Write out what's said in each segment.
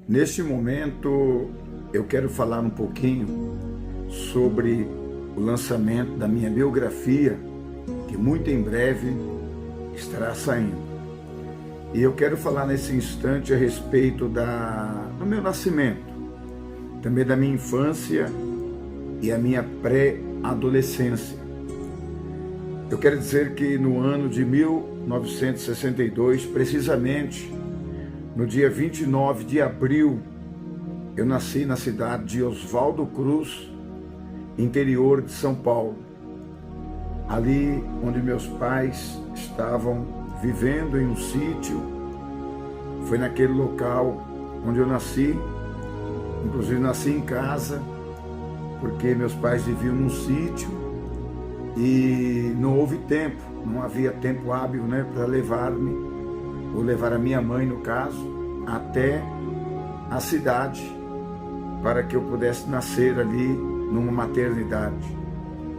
Neste momento, eu quero falar um pouquinho sobre o lançamento da minha biografia, que muito em breve estará saindo. E eu quero falar nesse instante a respeito do meu nascimento, também da minha infância e a minha pré-adolescência. Eu quero dizer que no ano de 1962, precisamente, no dia 29 de abril, eu nasci na cidade de Oswaldo Cruz, interior de São Paulo. Ali onde meus pais estavam vivendo em um sítio, foi naquele local onde eu nasci. Inclusive nasci em casa, porque meus pais viviam num sítio e não houve tempo, não havia tempo hábil, para levar-me, ou levar a minha mãe, no caso, até a cidade, para que eu pudesse nascer ali numa maternidade.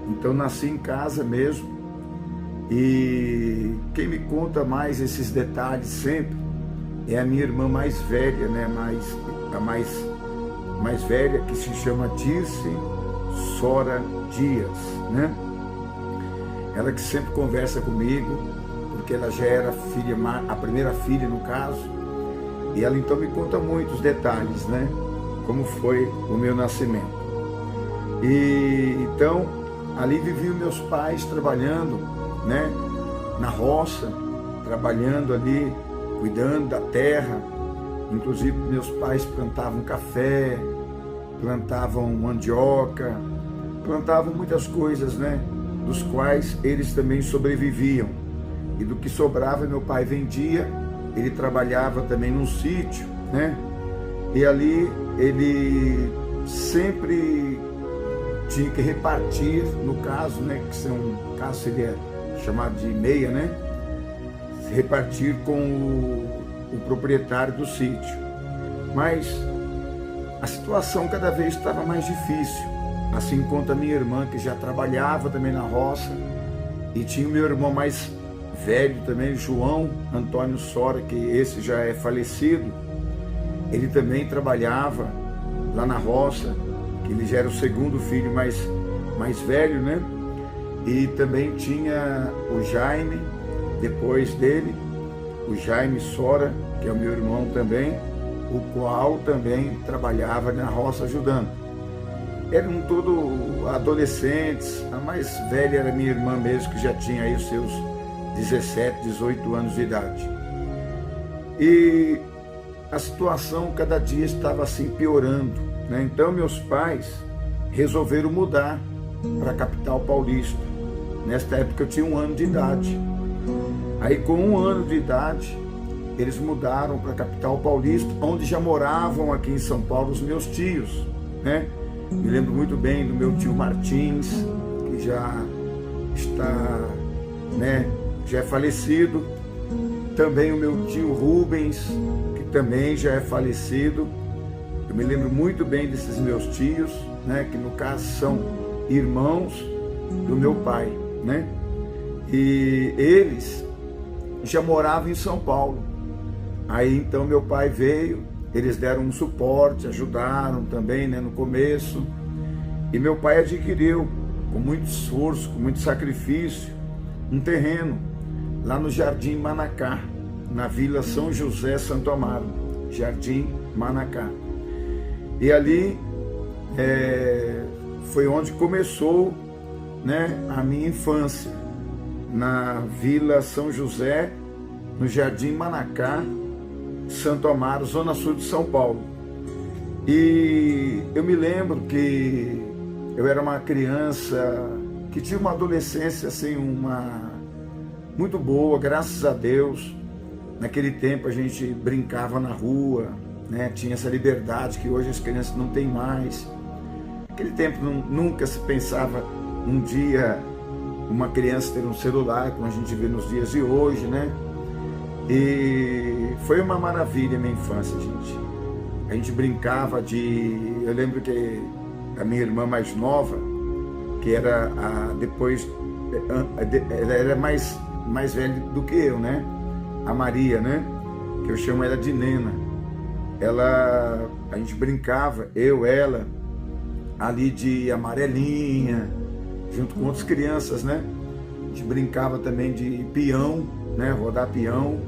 Então nasci em casa mesmo, e quem me conta mais esses detalhes sempre é a minha irmã mais velha, a mais velha, que se chama Dirce Sora Dias, Ela que sempre conversa comigo, porque ela já era a primeira filha no caso, e ela então me conta muitos detalhes, como foi o meu nascimento. E então ali viviam meus pais trabalhando, na roça, trabalhando ali, cuidando da terra. Inclusive meus pais plantavam café, plantavam mandioca, plantavam muitas coisas, dos quais eles também sobreviviam. E do que sobrava, meu pai vendia. Ele trabalhava também num sítio, E ali ele sempre tinha que repartir, no caso, que caso seria chamado de meia, repartir com o proprietário do sítio. Mas a situação cada vez estava mais difícil, assim quanto a minha irmã, que já trabalhava também na roça, e tinha o meu irmão mais velho também, João Antônio Sora, que esse já é falecido. Ele também trabalhava lá na roça, que ele já era o segundo filho mais velho, E também tinha o Jaime, depois dele, o Jaime Sora, que é o meu irmão também, o qual também trabalhava na roça ajudando. Eram todos adolescentes. A mais velha era minha irmã mesmo, que já tinha aí os seus 17, 18 anos de idade. E a situação cada dia estava assim piorando, Então meus pais resolveram mudar para a capital paulista. Nesta época eu tinha 1 ano de idade. Aí com 1 ano de idade, eles mudaram para a capital paulista, onde já moravam aqui em São Paulo os meus tios, Me lembro muito bem do meu tio Martins, que já está, já é falecido. Também o meu tio Rubens, que também já é falecido. Eu me lembro muito bem desses meus tios, que no caso são irmãos do meu pai, E eles já moravam em São Paulo. Aí então meu pai veio, eles deram um suporte, ajudaram também, no começo. E meu pai adquiriu, com muito esforço, com muito sacrifício, um terreno lá no Jardim Manacá, na Vila São José Santo Amaro, Jardim Manacá. E ali foi onde começou, a minha infância, na Vila São José, no Jardim Manacá, Santo Amaro, Zona Sul de São Paulo. E eu me lembro que eu era uma criança que tinha uma adolescência assim, muito boa, graças a Deus. Naquele tempo a gente brincava na rua, tinha essa liberdade que hoje as crianças não têm mais. Naquele tempo nunca se pensava um dia uma criança ter um celular, como a gente vê nos dias de hoje, E foi uma maravilha a minha infância, gente. A gente brincava eu lembro que a minha irmã mais nova, que era ela era mais velha do que eu, a Maria, que eu chamo ela de Nena. a gente brincava, ela, ali de amarelinha, junto com outras crianças, né? A gente brincava também de peão, né? Rodar peão.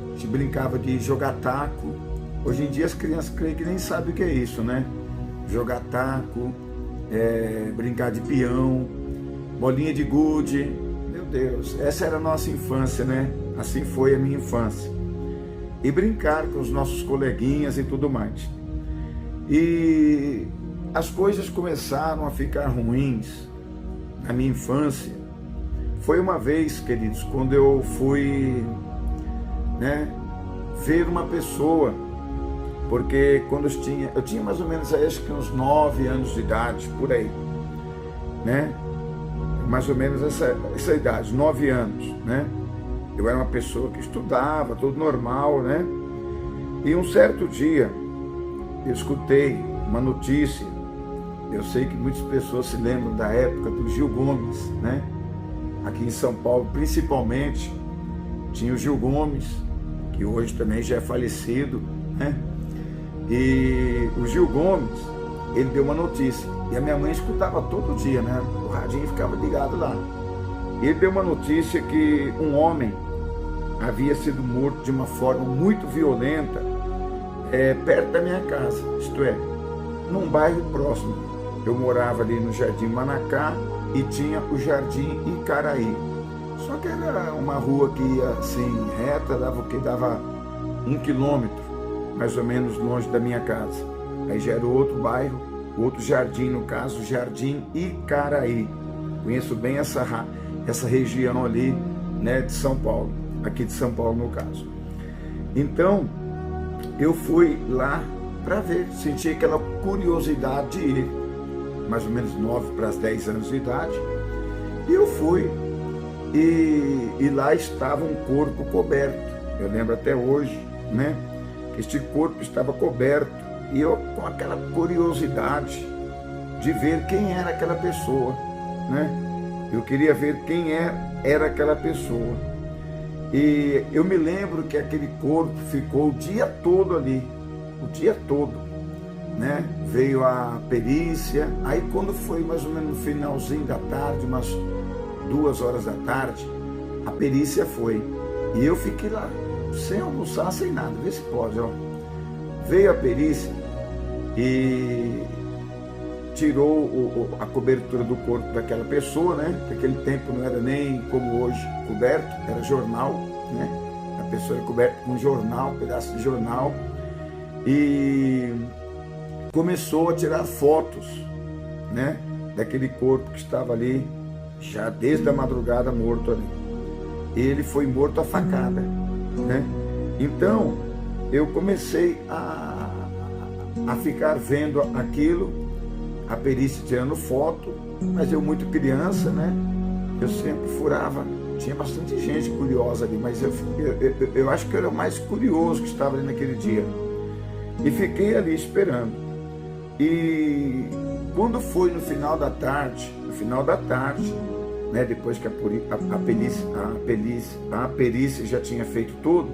A gente brincava de jogar taco. Hoje em dia as crianças creem que nem sabem o que é isso, né? Jogar taco, brincar de peão, bolinha de gude. Meu Deus, essa era a nossa infância, né? Assim foi a minha infância. E brincar com os nossos coleguinhas e tudo mais. E as coisas começaram a ficar ruins na minha infância. Foi uma vez, queridos, quando eu fui, né, ver uma pessoa, porque quando eu tinha mais ou menos, acho que uns 9 anos de idade, por aí, né? Mais ou menos essa idade, 9 anos, né? Eu era uma pessoa que estudava, tudo normal, né? E um certo dia, eu escutei uma notícia. Eu sei que muitas pessoas se lembram da época do Gil Gomes, né? Aqui em São Paulo, principalmente, tinha o Gil Gomes, que hoje também já é falecido, né? E o Gil Gomes, ele deu uma notícia. E a minha mãe escutava todo dia, né? O radinho ficava ligado lá. Ele deu uma notícia que um homem havia sido morto de uma forma muito violenta perto da minha casa, isto é, num bairro próximo. Eu morava ali no Jardim Manacá e tinha o Jardim Icaraí. Só que era uma rua que ia assim, reta, dava 1 quilômetro, mais ou menos longe da minha casa. Aí já era outro bairro, outro jardim, no caso, o Jardim Icaraí. Conheço bem essa região ali, né, de São Paulo, aqui de São Paulo no caso. Então, eu fui lá para ver, senti aquela curiosidade de ir, mais ou menos 9 para 10 anos de idade, e eu fui, e lá estava um corpo coberto. Eu lembro até hoje, né, que este corpo estava coberto, e eu com aquela curiosidade de ver quem era aquela pessoa, né? Eu queria ver quem era aquela pessoa. E eu me lembro que aquele corpo ficou o dia todo ali, o dia todo, né? Veio a perícia, aí quando foi mais ou menos no finalzinho da tarde, umas 2 horas da tarde, a perícia foi. E eu fiquei lá, sem almoçar, sem nada, vê se pode, ó. Veio a perícia e tirou a cobertura do corpo daquela pessoa, né? Naquele tempo não era nem como hoje coberto, era jornal, né? A pessoa era coberta com jornal, um pedaço de jornal, e começou a tirar fotos, né? Daquele corpo que estava ali, já desde a madrugada morto ali. Ele foi morto a facada, né? Então, eu comecei a ficar vendo aquilo, a perícia tirando foto, mas eu muito criança, né? Eu sempre furava, tinha bastante gente curiosa ali, mas eu acho que eu era o mais curioso que estava ali naquele dia. E fiquei ali esperando. E quando foi no final da tarde, né, depois que a perícia já tinha feito tudo,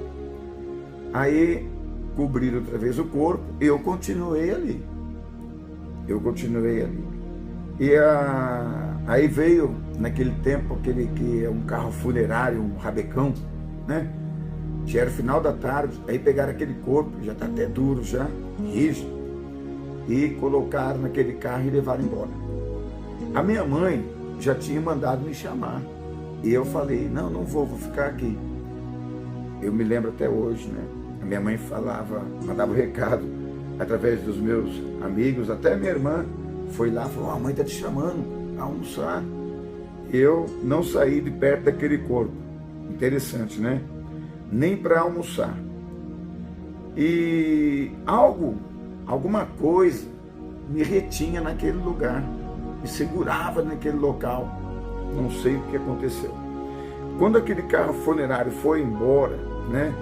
aí cobriram outra vez o corpo, eu continuei ali. E aí veio, naquele tempo, aquele que é um carro funerário, um rabecão, né? Já era final da tarde, aí pegaram aquele corpo, já está até duro, já, rígido, e colocaram naquele carro e levaram embora. A minha mãe já tinha mandado me chamar, e eu falei, não vou ficar aqui. Eu me lembro até hoje, né? A minha mãe mandava o recado através dos meus amigos, até minha irmã foi lá e falou, a mãe está te chamando a almoçar. Eu não saí de perto daquele corpo. Interessante, né? Nem para almoçar. E alguma coisa me retinha naquele lugar, me segurava naquele local. Não sei o que aconteceu. Quando aquele carro funerário foi embora, né?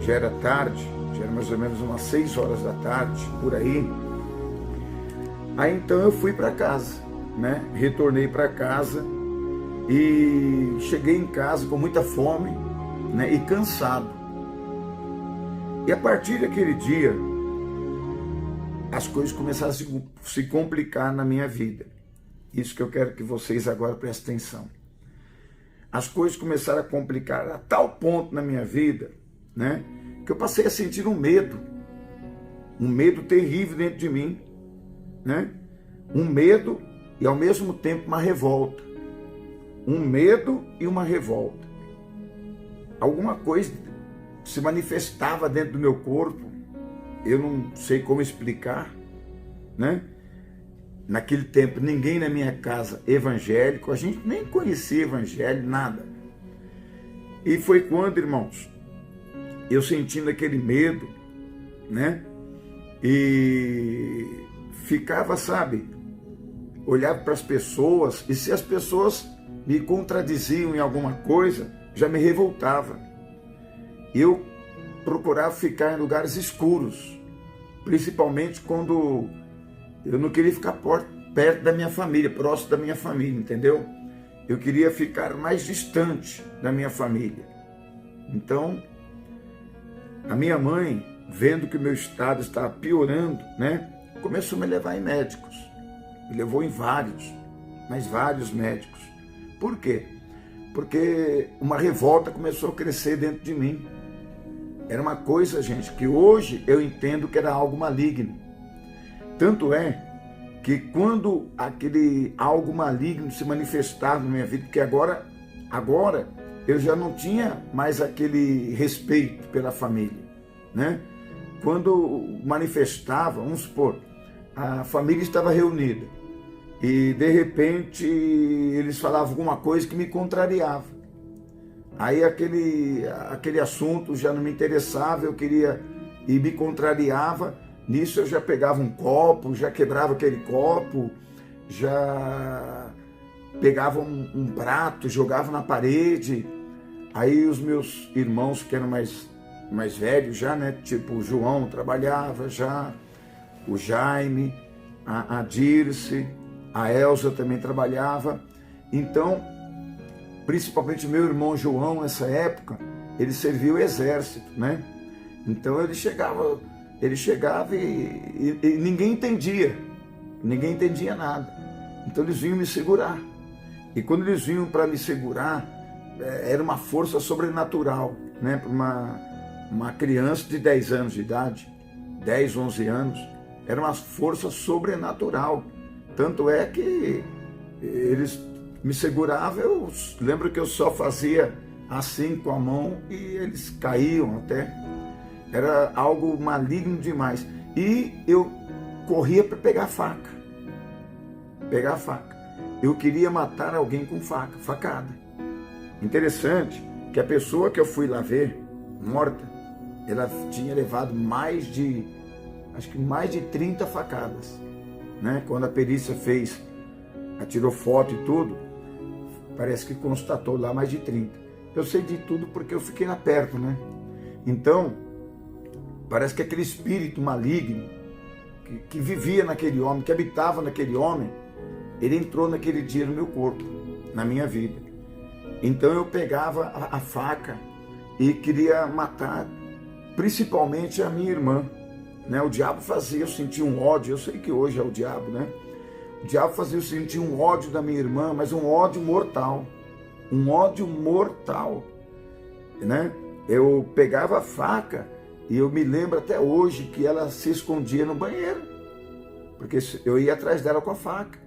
Já era tarde, já era mais ou menos umas 6 horas da tarde, por aí. Aí então eu fui para casa, né? Retornei para casa e cheguei em casa com muita fome, né? E cansado. E a partir daquele dia, as coisas começaram a se complicar na minha vida. Isso que eu quero que vocês agora prestem atenção. As coisas começaram a complicar a tal ponto na minha vida, né, que eu passei a sentir um medo terrível dentro de mim, né? Um medo e ao mesmo tempo uma revolta. Um medo e uma revolta. Alguma coisa se manifestava dentro do meu corpo, eu não sei como explicar, né? Naquele tempo ninguém na minha casa evangélico, a gente nem conhecia evangelho, nada. E foi quando, irmãos, eu sentindo aquele medo, né? E ficava, sabe, olhava para as pessoas, e se as pessoas me contradiziam em alguma coisa, já me revoltava. Eu procurava ficar em lugares escuros, principalmente quando eu não queria ficar perto da minha família, próximo da minha família, entendeu? Eu queria ficar mais distante da minha família. Então, a minha mãe, vendo que o meu estado estava piorando, né, começou a me levar em médicos. Me levou em vários médicos. Por quê? Porque uma revolta começou a crescer dentro de mim. Era uma coisa, gente, que hoje eu entendo que era algo maligno. Tanto é que quando aquele algo maligno se manifestava na minha vida, porque agora eu já não tinha mais aquele respeito pela família, né? Quando manifestava, vamos supor, a família estava reunida e de repente eles falavam alguma coisa que me contrariava. Aí aquele assunto já não me interessava, eu queria e me contrariava. Nisso eu já pegava um copo, já quebrava aquele copo, já pegava um prato, jogava na parede. Aí os meus irmãos que eram mais velhos já, né? Tipo o João trabalhava já, o Jaime, a Dirce, a Elza também trabalhava. Então, principalmente meu irmão João, nessa época, ele serviu o exército, né? Então ele chegava e ninguém entendia nada. Então eles vinham me segurar. E quando eles vinham para me segurar, era uma força sobrenatural, né? Para uma criança de 10 anos de idade, 10, 11 anos, era uma força sobrenatural. Tanto é que eles me seguravam, eu lembro que eu só fazia assim com a mão e eles caíam até. Era algo maligno demais. E eu corria para pegar a faca. Eu queria matar alguém com faca, facada. Interessante que a pessoa que eu fui lá ver, morta, ela tinha levado mais de 30 facadas, né? Quando a perícia fez, tirou foto e tudo, parece que constatou lá mais de 30. Eu sei de tudo porque eu fiquei lá perto, né? Então, parece que aquele espírito maligno que vivia naquele homem, que habitava naquele homem, ele entrou naquele dia no meu corpo, na minha vida. Então eu pegava a faca e queria matar, principalmente a minha irmã, né? O diabo fazia eu sentir um ódio, eu sei que hoje é o diabo, né? O diabo fazia eu sentir um ódio da minha irmã, mas um ódio mortal, né? Eu pegava a faca e eu me lembro até hoje que ela se escondia no banheiro, porque eu ia atrás dela com a faca.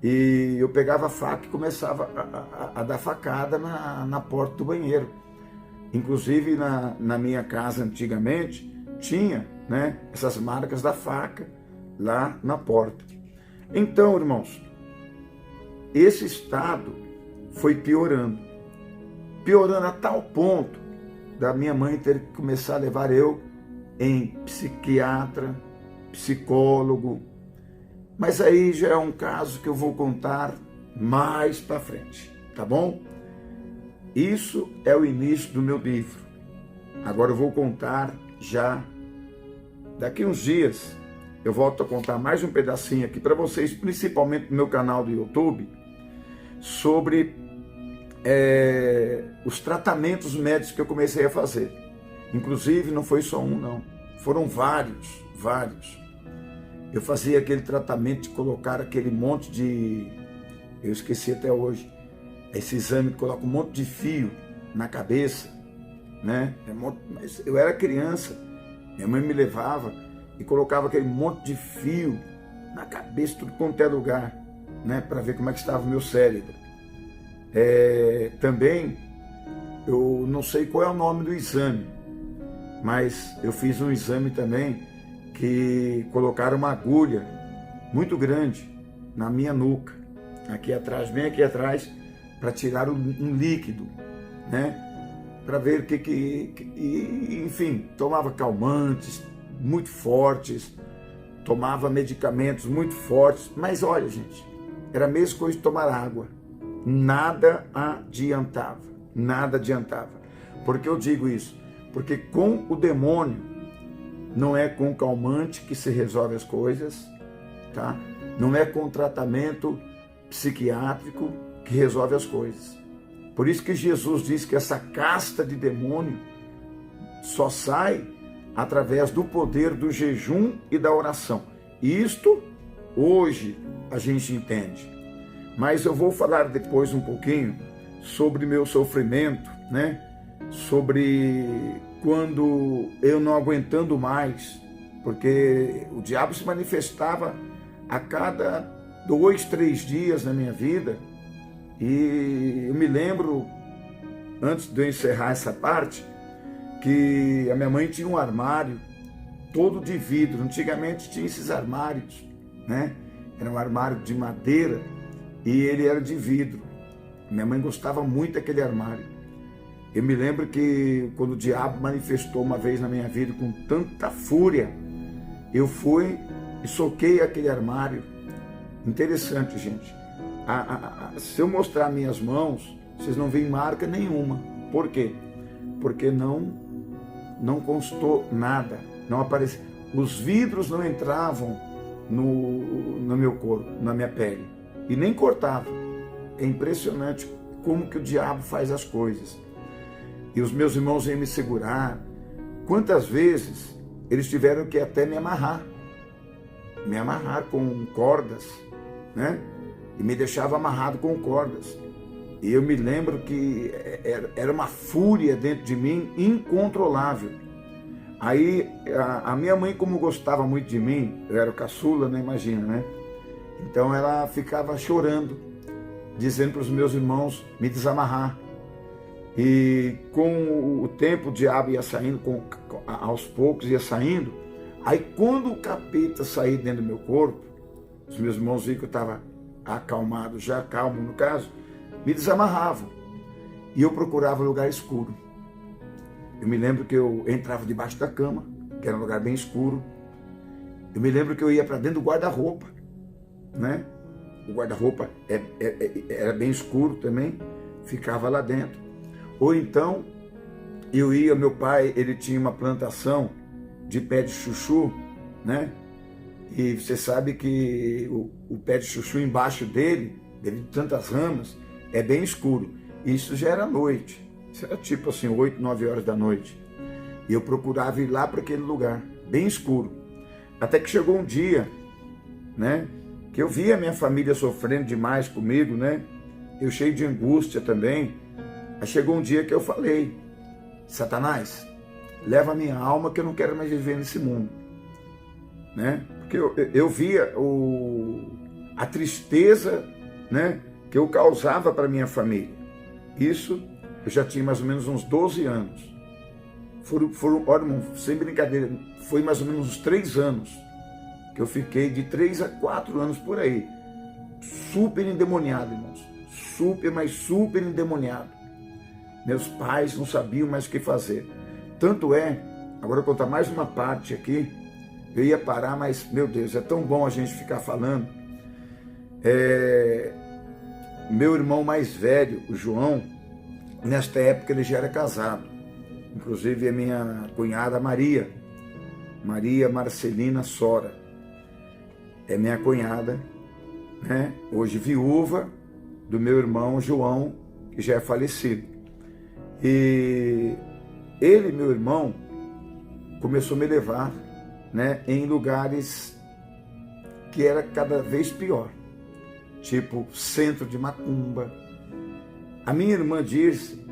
E eu pegava a faca e começava a dar facada na porta do banheiro. Inclusive na minha casa antigamente tinha, né, essas marcas da faca lá na porta. Então, irmãos, esse estado foi piorando a tal ponto da minha mãe ter que começar a levar eu em psiquiatra, psicólogo. Mas aí já é um caso que eu vou contar mais para frente, tá bom? Isso é o início do meu livro. Agora eu vou contar já, daqui uns dias, eu volto a contar mais um pedacinho aqui para vocês, principalmente no meu canal do YouTube, sobre os tratamentos médicos que eu comecei a fazer. Inclusive, não foi só um, não. Foram vários. eu fazia aquele tratamento de colocar aquele monte de, eu esqueci até hoje, esse exame que coloca um monte de fio na cabeça, né? Mas eu era criança, minha mãe me levava e colocava aquele monte de fio na cabeça, tudo quanto é lugar, né? Para ver como é que estava o meu cérebro. Também, eu não sei qual é o nome do exame, mas eu fiz um exame também que colocaram uma agulha muito grande na minha nuca, aqui atrás, bem aqui atrás, para tirar um líquido, né? Para ver enfim, tomava calmantes muito fortes, tomava medicamentos muito fortes, mas olha, gente, era a mesma coisa de tomar água, nada adiantava, nada adiantava. Por que eu digo isso? Porque com o demônio não é com calmante que se resolve as coisas, tá? Não é com tratamento psiquiátrico que resolve as coisas. Por isso que Jesus diz que essa casta de demônio só sai através do poder do jejum e da oração. Isto hoje a gente entende. Mas eu vou falar depois um pouquinho sobre meu sofrimento, né? Sobre quando eu não aguentando mais, porque o diabo se manifestava a cada 2, 3 dias na minha vida. E eu me lembro, antes de eu encerrar essa parte, que a minha mãe tinha um armário todo de vidro. Antigamente tinha esses armários, né? Era um armário de madeira e ele era de vidro. Minha mãe gostava muito daquele armário. Eu me lembro que quando o diabo manifestou uma vez na minha vida com tanta fúria, eu fui e soquei aquele armário. Interessante, gente. Se eu mostrar minhas mãos, vocês não veem marca nenhuma. Por quê? Porque não constou nada, não apareceu. Os vidros não entravam no meu corpo, na minha pele, e nem cortavam. É impressionante como que o diabo faz as coisas. E os meus irmãos iam me segurar. Quantas vezes eles tiveram que até me amarrar com cordas, né? E me deixava amarrado com cordas. E eu me lembro que era uma fúria dentro de mim incontrolável. Aí a minha mãe, como gostava muito de mim, eu era o caçula, né? Imagina, né? Então ela ficava chorando, dizendo para os meus irmãos me desamarrar. E com o tempo o diabo ia saindo, aos poucos ia saindo. Aí quando o capeta saía dentro do meu corpo, os meus irmãos viram que eu estava acalmado, já calmo no caso, me desamarravam. E eu procurava um lugar escuro. Eu me lembro que eu entrava debaixo da cama, que era um lugar bem escuro. Eu me lembro que eu ia para dentro do guarda-roupa, né? O guarda-roupa era bem escuro também, ficava lá dentro. Ou então, meu pai, ele tinha uma plantação de pé de chuchu, né? E você sabe que o pé de chuchu embaixo dele, devido a tantas ramas, é bem escuro. Isso já era noite, isso era tipo assim, 8, 9 horas da noite. E eu procurava ir lá para aquele lugar, bem escuro. Até que chegou um dia, né? Que eu via a minha família sofrendo demais comigo, né? Eu cheio de angústia também. Aí chegou um dia que eu falei: Satanás, leva a minha alma que eu não quero mais viver nesse mundo, né? Porque eu via a tristeza, né, que eu causava para minha família. Isso eu já tinha mais ou menos uns 12 anos. Olha, sem brincadeira, foi mais ou menos uns 3 anos que eu fiquei, de 3 a 4 anos por aí, super endemoniado, irmãos. Mas super endemoniado. Meus pais não sabiam mais o que fazer. Tanto é, agora eu vou contar mais uma parte aqui, eu ia parar, mas, meu Deus, é tão bom a gente ficar falando. Meu irmão mais velho, o João, nesta época ele já era casado. Inclusive a minha cunhada Maria Marcelina Sora, é minha cunhada, né? Hoje viúva do meu irmão João, que já é falecido. E ele, meu irmão, começou a me levar, né, em lugares que era cada vez pior, tipo centro de macumba. A minha irmã disse,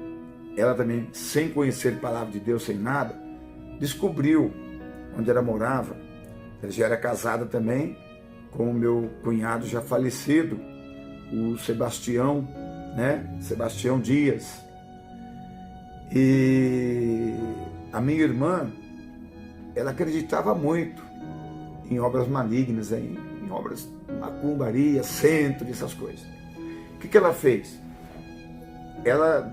ela também, sem conhecer a palavra de Deus, sem nada, descobriu onde ela morava. Ela já era casada também com o meu cunhado já falecido, o Sebastião, né? Sebastião Dias. E a minha irmã, ela acreditava muito em obras malignas, em obras de macumbaria, centro, essas coisas. O que ela fez? Ela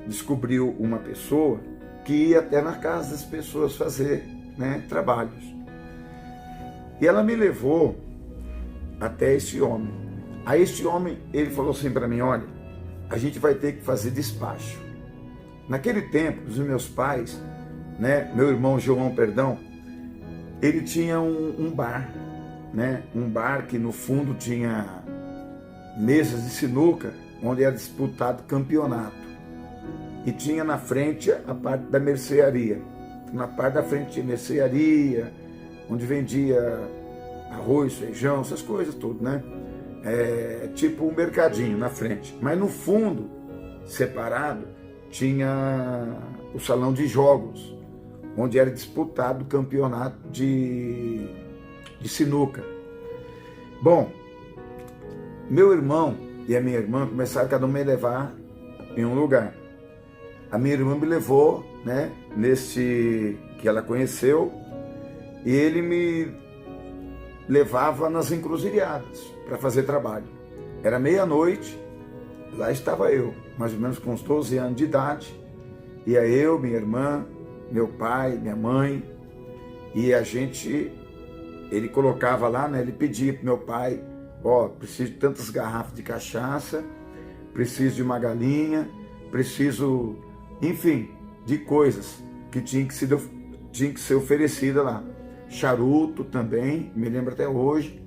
descobriu uma pessoa que ia até na casa das pessoas fazer, né, trabalhos. E ela me levou até esse homem. Aí este homem, ele falou assim para mim, olha, a gente vai ter que fazer despacho. Naquele tempo, os meus pais, né, meu irmão João, perdão, ele tinha um bar, né, um bar que no fundo tinha mesas de sinuca, onde era disputado campeonato. E tinha na frente a parte da mercearia. Na parte da frente tinha mercearia, onde vendia arroz, feijão, essas coisas tudo, né? Tipo um mercadinho na frente. Mas no fundo, separado, tinha o salão de jogos, onde era disputado o campeonato de sinuca. Bom, meu irmão e a minha irmã começaram cada um me levar em um lugar. A minha irmã me levou, né, nesse que ela conheceu, e ele me levava nas encruzilhadas para fazer trabalho. Era meia-noite, lá estava eu, mais ou menos com uns 12 anos de idade, ia eu, minha irmã, meu pai, minha mãe, e ele colocava lá, né, ele pedia para meu pai, preciso de tantas garrafas de cachaça, preciso de uma galinha, preciso, enfim, de coisas que tinha que ser oferecida lá. Charuto também, me lembro até hoje.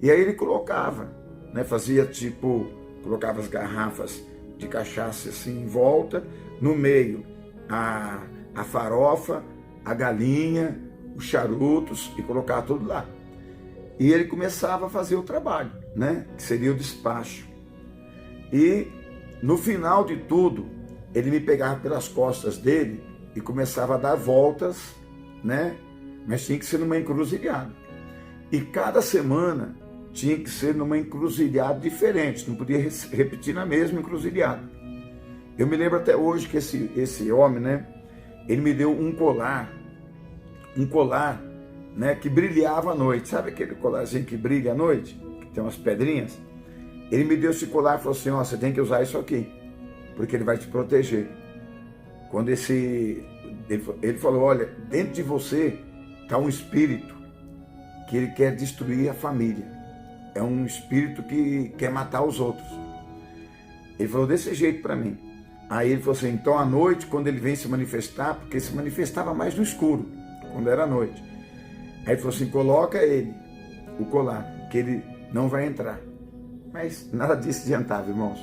E aí ele colocava, né, fazia tipo, colocava as garrafas de cachaça assim em volta, no meio a farofa, a galinha, os charutos, e colocava tudo lá. E ele começava a fazer o trabalho, né, que seria o despacho. E no final de tudo, ele me pegava pelas costas dele e começava a dar voltas, né? Mas tinha que ser numa encruzilhada. E cada semana tinha que ser numa encruzilhada diferente, não podia repetir na mesma encruzilhada. Eu me lembro até hoje que esse homem, né? Ele me deu um colar, né? Que brilhava à noite. Sabe aquele colarzinho que brilha à noite? Que tem umas pedrinhas? Ele me deu esse colar e falou assim, você tem que usar isso aqui, porque ele vai te proteger. Quando ele falou, olha, dentro de você está um espírito que ele quer destruir a família. É um espírito que quer matar os outros. Ele falou desse jeito para mim. Aí ele falou assim, então à noite, quando ele vem se manifestar, porque ele se manifestava mais no escuro, quando era noite. Aí ele falou assim, coloca o colar, que ele não vai entrar. Mas nada disso adiantava, irmãos.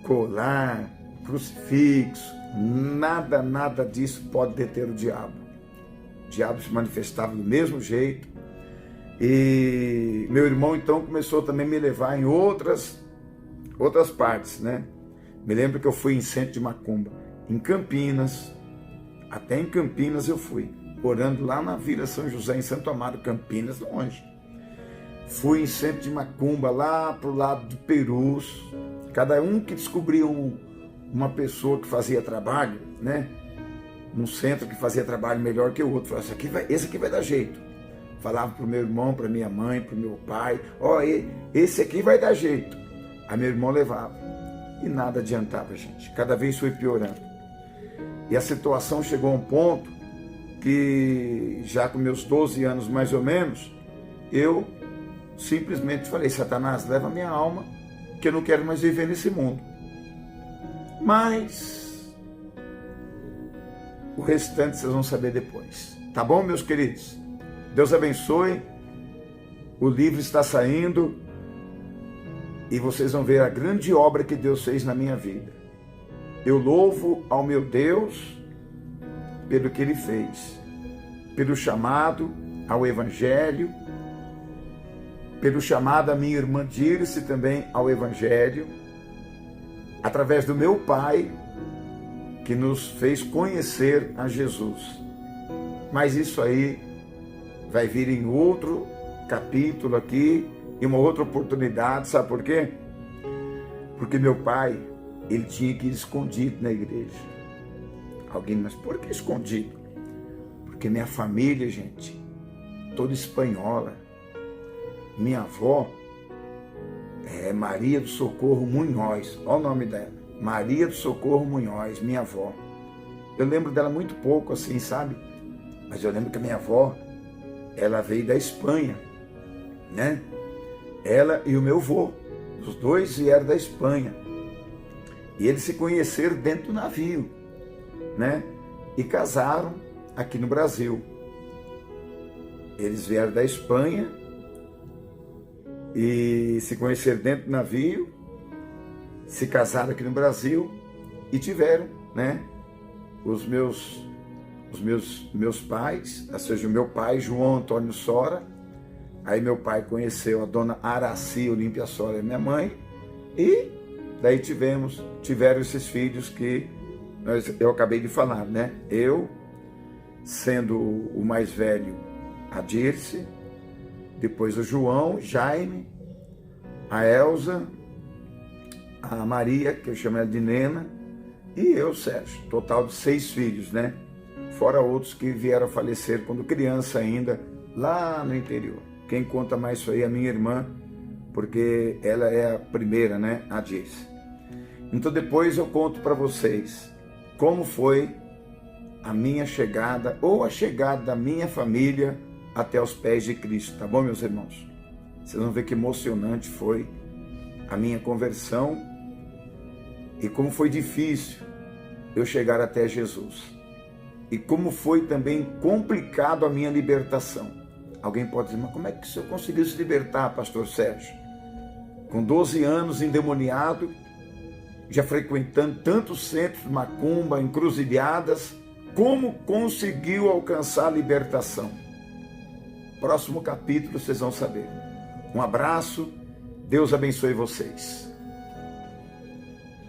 Colar, crucifixo, nada disso pode deter o diabo. O diabo se manifestava do mesmo jeito. E meu irmão então começou também a me levar em outras partes, né? Me lembro que eu fui em centro de macumba, em Campinas, até em Campinas eu fui, orando lá na Vila São José, em Santo Amaro, Campinas, longe. Fui em centro de macumba, lá pro lado de Perus. Cada um que descobria uma pessoa que fazia trabalho, né? Um centro que fazia trabalho melhor que o outro. Falava, esse aqui vai dar jeito. Falava pro meu irmão, pra minha mãe, pro meu pai, esse aqui vai dar jeito. Aí meu irmão levava. E nada adiantava, gente. Cada vez foi piorando. E a situação chegou a um ponto que, já com meus 12 anos mais ou menos, eu simplesmente falei, Satanás, leva minha alma, que eu não quero mais viver nesse mundo. Mas o restante vocês vão saber depois. Tá bom, meus queridos? Deus abençoe. O livro está saindo e vocês vão ver a grande obra que Deus fez na minha vida. Eu louvo ao meu Deus pelo que Ele fez, pelo chamado ao Evangelho, pelo chamado a minha irmã Dirce também ao Evangelho, através do meu pai, que nos fez conhecer a Jesus. Mas isso aí vai vir em outro capítulo aqui, em uma outra oportunidade, sabe por quê? Porque meu pai, ele tinha que ir escondido na igreja. Alguém, mas por que escondido? Porque minha família, gente, toda espanhola. Minha avó é Maria do Socorro Munhoz, olha o nome dela, Maria do Socorro Munhoz, minha avó. Eu lembro dela muito pouco assim, sabe? Mas eu lembro que a minha avó, ela veio da Espanha, né? Ela e o meu avô, os dois vieram da Espanha. E eles se conheceram dentro do navio, né? E casaram aqui no Brasil. Eles vieram da Espanha e se conheceram dentro do navio, se casaram aqui no Brasil e tiveram, né? Os meus pais, ou seja, o meu pai, João Antônio Sora. Aí meu pai conheceu a dona Araci Olímpia Sora, minha mãe, e daí tiveram esses filhos que eu acabei de falar, né? Eu, sendo o mais velho, a Dirce, depois o João, Jaime, a Elza, a Maria, que eu chamo ela de Nena, e eu, Sérgio. Total de 6 filhos, né? Fora outros que vieram a falecer quando criança ainda, lá no interior. Quem conta mais isso aí é a minha irmã, porque ela é a primeira, né? A Dirce. Então depois eu conto para vocês como foi a minha chegada, ou a chegada da minha família até os pés de Cristo, tá bom, meus irmãos? Vocês vão ver que emocionante foi a minha conversão e como foi difícil eu chegar até Jesus. E como foi também complicado a minha libertação. Alguém pode dizer, mas como é que o senhor conseguiu se libertar, pastor Sérgio? Com 12 anos, endemoniado, já frequentando tantos centros, macumba, encruzilhadas, como conseguiu alcançar a libertação? Próximo capítulo vocês vão saber. Um abraço, Deus abençoe vocês.